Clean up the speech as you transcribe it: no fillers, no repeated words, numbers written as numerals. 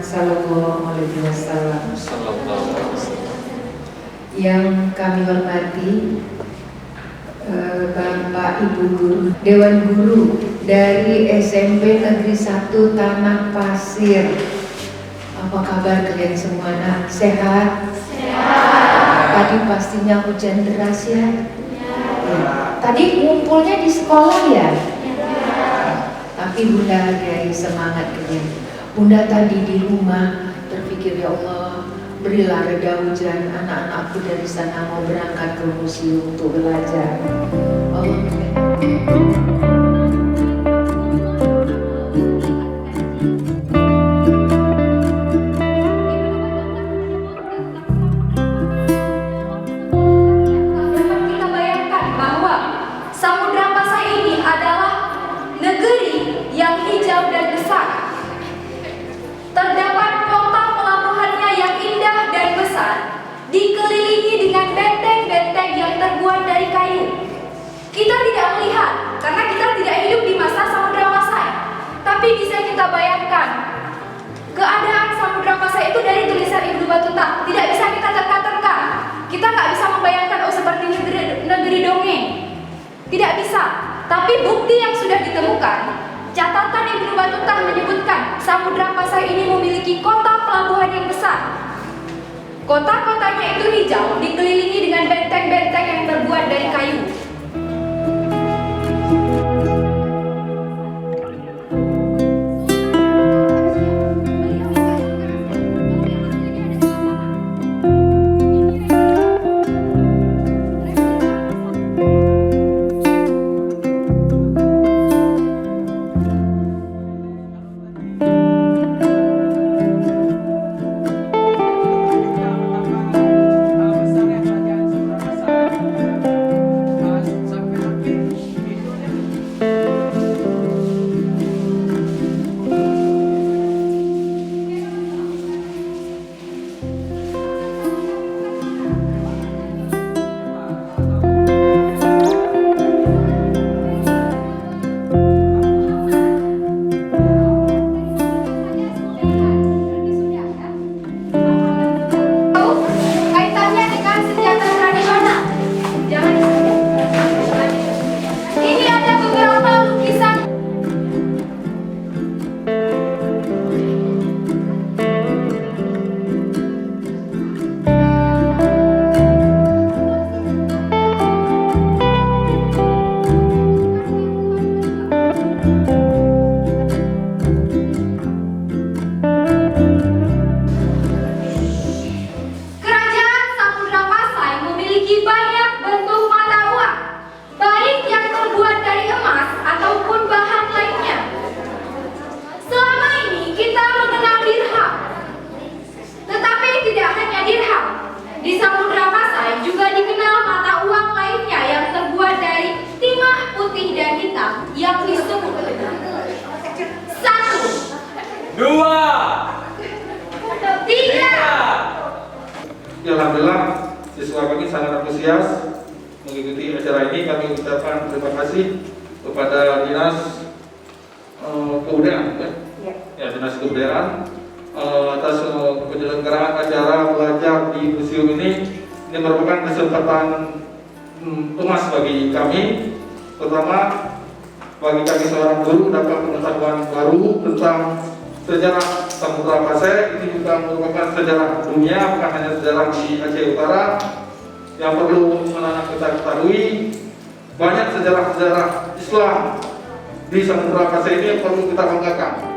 Sallallahu Alaihi Wasallam. Yang kami hormati Bapak Ibu Guru, Dewan Guru dari SMP Negeri 1 Tanah Pasir. Apa kabar kalian semua? Nak? Sehat? Sehat. Tadi pastinya hujan deras ya? Ya. Tadi ngumpulnya di sekolah ya? Tapi Bunda hargai semangat kalian. Bunda tadi di rumah berpikir, ya Allah, berilah reda hujan, anak-anakku dari sana mau berangkat ke museum untuk belajar. Allah kita bayangkan bahwa Samudra Pasai ini adalah negeri yang hijau dan besar. Terdapat kota pelabuhannya yang indah dan besar, dikelilingi dengan benteng-benteng yang terbuat dari kayu. Kita tidak melihat karena kita tidak hidup di masa Samudra Pasai, tapi bisa kita bayangkan keadaan Samudra Pasai itu dari tulisan Ibnu Battuta. Tidak bisa kita terka-terka. Kita nggak bisa membayangkan seperti negeri dongeng. Tidak bisa. Tapi bukti yang sudah ditemukan, catatan Ibnu Battuta menyebutkan Samudra Pasai ini memiliki kota pelabuhan yang besar. Kota-kotanya itu hijau, dikelilingi dengan benteng-benteng yang terbuat dari kayu. Di Samudra Pasai juga dikenal mata uang lainnya yang terbuat dari timah putih dan hitam yang disebut 1, 2, 3. Alhamdulillah siswa kami sangat antusias mengikuti acara ini. Kami ucapkan terima kasih kepada Dinas Kebudayaan, ya Dinas Kebudayaan atas penyelenggaraan acara belajar di museum ini. Ini merupakan kesempatan emas bagi kami, terutama bagi kami seorang guru dapat pengetahuan baru tentang sejarah Samudra Pasai. Ini juga merupakan sejarah dunia, bukan hanya sejarah di Aceh Utara. Yang perlu anak-anak kita ketahui, banyak sejarah-sejarah Islam di Samudra Pasai ini yang perlu kita banggakan.